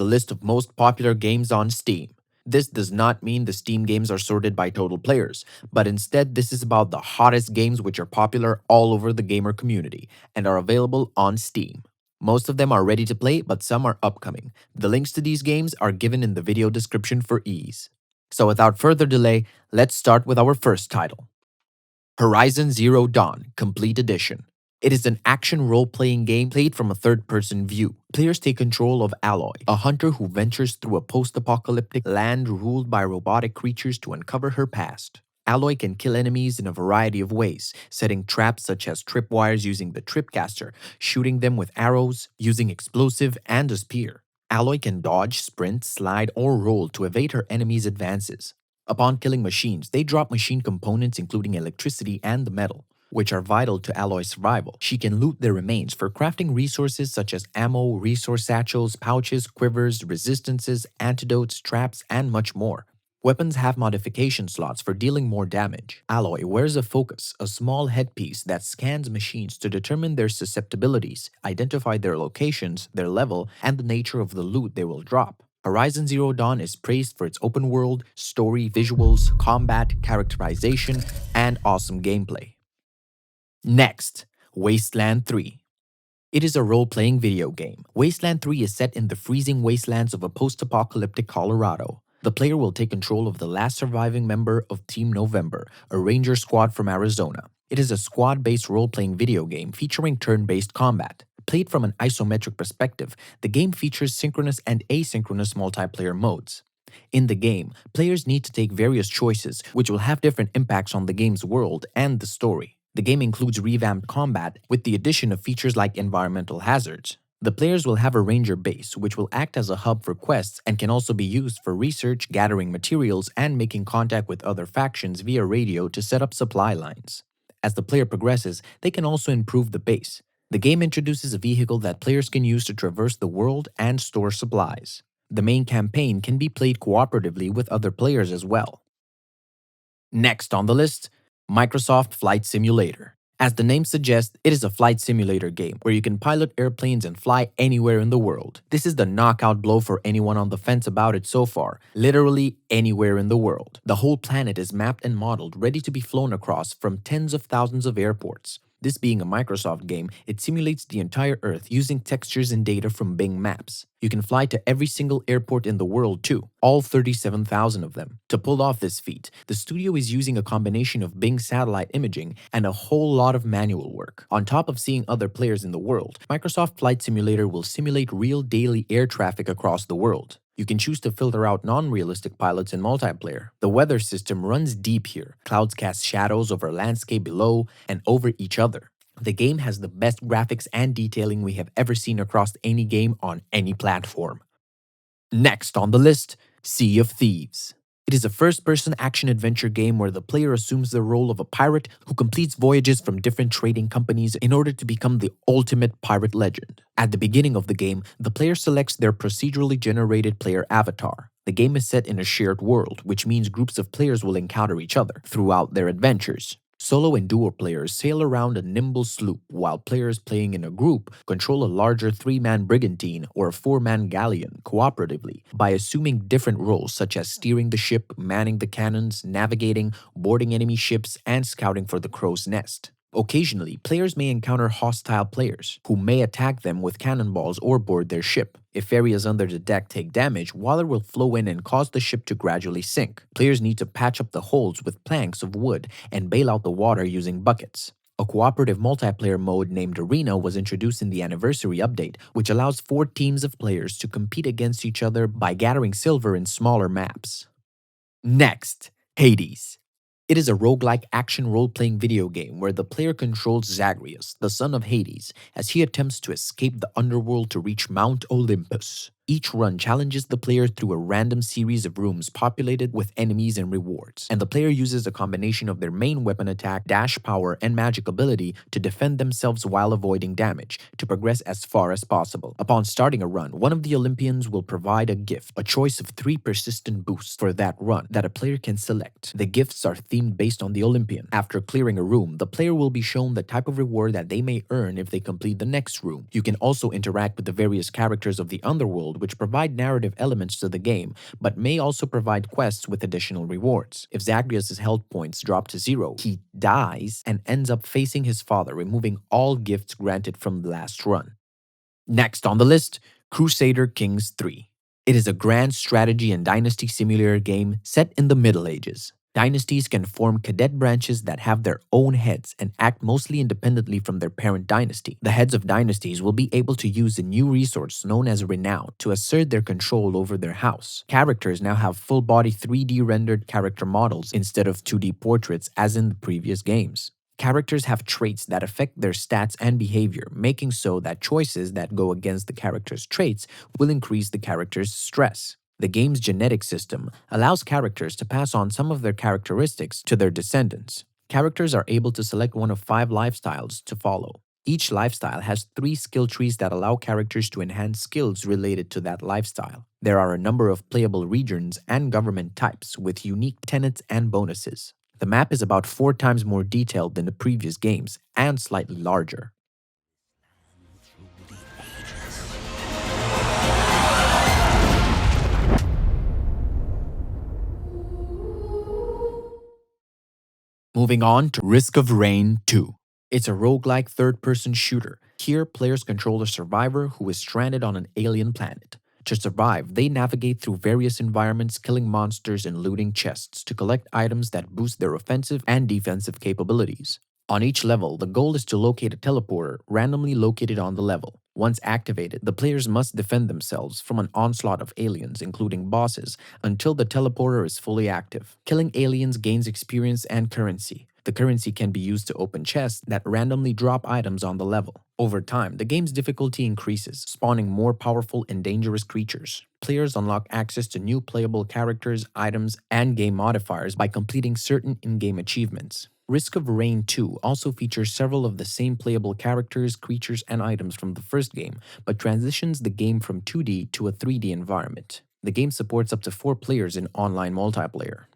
the list of most popular games on Steam. This does not mean the Steam games are sorted by total players, but instead this is about the hottest games which are popular all over the gamer community and are available on Steam. Most of them are ready to play, but some are upcoming. The links to these games are given in the video description for ease. So without further delay, let's start with our first title. Horizon Zero Dawn Complete Edition. It is an action role-playing game played from a third-person view. Players take control of Aloy, a hunter who ventures through a post-apocalyptic land ruled by robotic creatures to uncover her past. Aloy can kill enemies in a variety of ways, setting traps such as tripwires using the tripcaster, shooting them with arrows, using explosive and a spear. Aloy can dodge, sprint, slide, or roll to evade her enemies' advances. Upon killing machines, they drop machine components including electricity and the metal, which are vital to Aloy's survival. She can loot their remains for crafting resources such as ammo, resource satchels, pouches, quivers, resistances, antidotes, traps, and much more. Weapons have modification slots for dealing more damage. Aloy wears a focus, a small headpiece that scans machines to determine their susceptibilities, identify their locations, their level, and the nature of the loot they will drop. Horizon Zero Dawn is praised for its open world, story, visuals, combat, characterization, and awesome gameplay. Next, Wasteland 3. It is a role-playing video game. Wasteland 3 is set in the freezing wastelands of a post-apocalyptic Colorado. The player will take control of the last surviving member of Team November, a ranger squad from Arizona. It is a squad-based role-playing video game featuring turn-based combat. Played from an isometric perspective, the game features synchronous and asynchronous multiplayer modes. In the game, players need to take various choices, which will have different impacts on the game's world and the story. The game includes revamped combat with the addition of features like environmental hazards. The players will have a ranger base, which will act as a hub for quests and can also be used for research, gathering materials, and making contact with other factions via radio to set up supply lines. As the player progresses, they can also improve the base. The game introduces a vehicle that players can use to traverse the world and store supplies. The main campaign can be played cooperatively with other players as well. Next on the list, Microsoft Flight Simulator. As the name suggests, it is a flight simulator game where you can pilot airplanes and fly anywhere in the world. This is the knockout blow for anyone on the fence about it so far, literally anywhere in the world. The whole planet is mapped and modeled, ready to be flown across from tens of thousands of airports. This being a Microsoft game, it simulates the entire Earth using textures and data from Bing Maps. You can fly to every single airport in the world too, all 37,000 of them. To pull off this feat, the studio is using a combination of Bing satellite imaging and a whole lot of manual work. On top of seeing other players in the world, Microsoft Flight Simulator will simulate real daily air traffic across the world. You can choose to filter out non-realistic pilots in multiplayer. The weather system runs deep here. Clouds cast shadows over landscape below and over each other. The game has the best graphics and detailing we have ever seen across any game on any platform. Next on the list, Sea of Thieves. It is a first-person action-adventure game where the player assumes the role of a pirate who completes voyages from different trading companies in order to become the ultimate pirate legend. At the beginning of the game, the player selects their procedurally generated player avatar. The game is set in a shared world, which means groups of players will encounter each other throughout their adventures. Solo and duo players sail around a nimble sloop, while players playing in a group control a larger 3-man brigantine or a 4-man galleon cooperatively by assuming different roles such as steering the ship, manning the cannons, navigating, boarding enemy ships, and scouting for the crow's nest. Occasionally, players may encounter hostile players who may attack them with cannonballs or board their ship. If areas under the deck take damage, water will flow in and cause the ship to gradually sink. Players need to patch up the holes with planks of wood and bail out the water using buckets. A cooperative multiplayer mode named Arena was introduced in the anniversary update, which allows 4 teams of players to compete against each other by gathering silver in smaller maps. Next, Hades. It is a roguelike action role-playing video game where the player controls Zagreus, the son of Hades, as he attempts to escape the underworld to reach Mount Olympus. Each run challenges the player through a random series of rooms populated with enemies and rewards, and the player uses a combination of their main weapon attack, dash power, and magic ability to defend themselves while avoiding damage, to progress as far as possible. Upon starting a run, one of the Olympians will provide a gift, a choice of 3 persistent boosts for that run that a player can select. The gifts are themed based on the Olympian. After clearing a room, the player will be shown the type of reward that they may earn if they complete the next room. You can also interact with the various characters of the underworld which provide narrative elements to the game, but may also provide quests with additional rewards. If Zagreus' health points drop to zero, he dies and ends up facing his father, removing all gifts granted from the last run. Next on the list, Crusader Kings III. It is a grand strategy and dynasty simulator game set in the Middle Ages. Dynasties can form cadet branches that have their own heads and act mostly independently from their parent dynasty. The heads of dynasties will be able to use a new resource known as renown to assert their control over their house. Characters now have full-body 3D rendered character models instead of 2D portraits as in the previous games. Characters have traits that affect their stats and behavior, making so that choices that go against the character's traits will increase the character's stress. The game's genetic system allows characters to pass on some of their characteristics to their descendants. Characters are able to select one of 5 lifestyles to follow. Each lifestyle has 3 skill trees that allow characters to enhance skills related to that lifestyle. There are a number of playable regions and government types with unique tenets and bonuses. The map is about 4 times more detailed than the previous games and slightly larger. Moving on to Risk of Rain 2. It's a roguelike third-person shooter. Here, players control a survivor who is stranded on an alien planet. To survive, they navigate through various environments, killing monsters and looting chests to collect items that boost their offensive and defensive capabilities. On each level, the goal is to locate a teleporter randomly located on the level. Once activated, the players must defend themselves from an onslaught of aliens, including bosses, until the teleporter is fully active. Killing aliens gains experience and currency. The currency can be used to open chests that randomly drop items on the level. Over time, the game's difficulty increases, spawning more powerful and dangerous creatures. Players unlock access to new playable characters, items, and game modifiers by completing certain in-game achievements. Risk of Rain 2 also features several of the same playable characters, creatures, and items from the first game, but transitions the game from 2D to a 3D environment. The game supports up to 4 players in online multiplayer.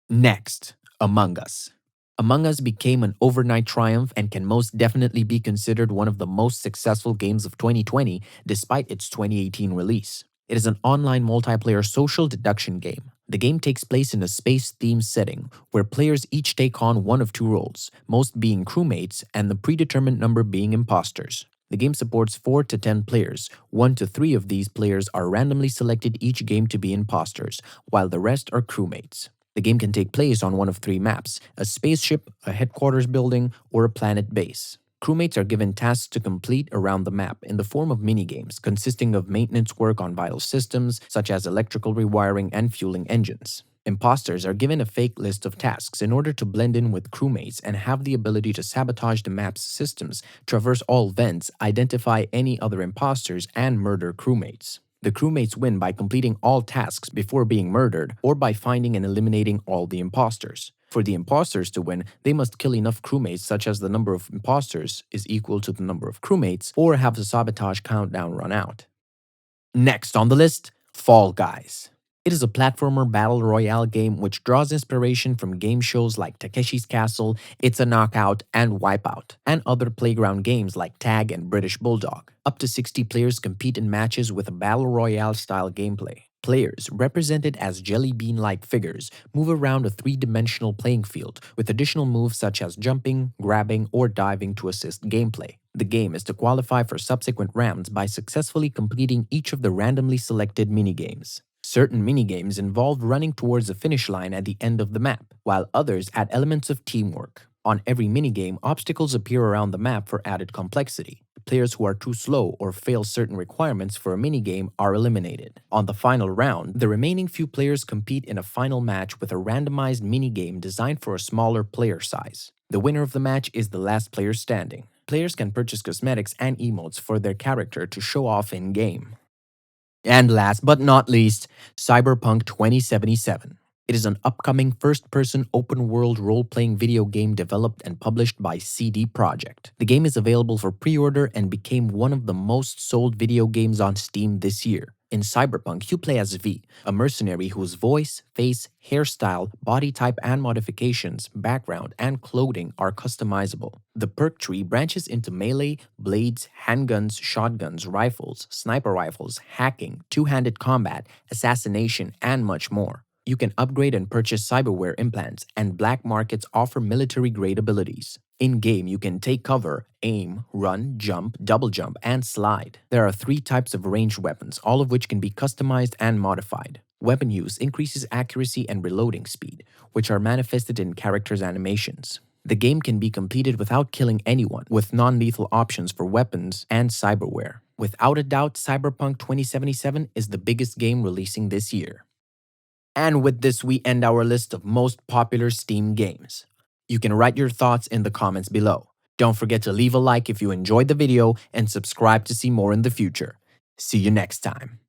Next, Among Us. Among Us became an overnight triumph and can most definitely be considered one of the most successful games of 2020 despite its 2018 release. It is an online multiplayer social deduction game. The game takes place in a space-themed setting where players each take on one of 2 roles, most being crewmates and the predetermined number being imposters. The game supports 4 to 10 players. 1 to 3 of these players are randomly selected each game to be imposters, while the rest are crewmates. The game can take place on one of 3 maps: a spaceship, a headquarters building, or a planet base. Crewmates are given tasks to complete around the map in the form of minigames consisting of maintenance work on vital systems such as electrical rewiring and fueling engines. Imposters are given a fake list of tasks in order to blend in with crewmates and have the ability to sabotage the map's systems, traverse all vents, identify any other imposters, and murder crewmates. The crewmates win by completing all tasks before being murdered or by finding and eliminating all the imposters. For the imposters to win, they must kill enough crewmates such as the number of imposters is equal to the number of crewmates or have the sabotage countdown run out. Next on the list, Fall Guys. It is a platformer battle royale game which draws inspiration from game shows like Takeshi's Castle, It's a Knockout, and Wipeout, and other playground games like Tag and British Bulldog. Up to 60 players compete in matches with a battle royale style gameplay. Players, represented as jelly bean-like figures, move around a 3-dimensional playing field with additional moves such as jumping, grabbing, or diving to assist gameplay. The game is to qualify for subsequent rounds by successfully completing each of the randomly selected minigames. Certain minigames involve running towards the finish line at the end of the map, while others add elements of teamwork. On every minigame, obstacles appear around the map for added complexity. Players who are too slow or fail certain requirements for a minigame are eliminated. On the final round, the remaining few players compete in a final match with a randomized minigame designed for a smaller player size. The winner of the match is the last player standing. Players can purchase cosmetics and emotes for their character to show off in-game. And last but not least, Cyberpunk 2077. It is an upcoming first-person open-world role-playing video game developed and published by CD Projekt. The game is available for pre-order and became one of the most sold video games on Steam this year. In Cyberpunk, you play as V, a mercenary whose voice, face, hairstyle, body type, and modifications, background, and clothing are customizable. The perk tree branches into melee, blades, handguns, shotguns, rifles, sniper rifles, hacking, two-handed combat, assassination, and much more. You can upgrade and purchase cyberware implants, and black markets offer military-grade abilities. In-game, you can take cover, aim, run, jump, double jump, and slide. There are 3 types of ranged weapons, all of which can be customized and modified. Weapon use increases accuracy and reloading speed, which are manifested in characters' animations. The game can be completed without killing anyone, with non-lethal options for weapons and cyberware. Without a doubt, Cyberpunk 2077 is the biggest game releasing this year. And with this, we end our list of most popular Steam games. You can write your thoughts in the comments below. Don't forget to leave a like if you enjoyed the video and subscribe to see more in the future. See you next time.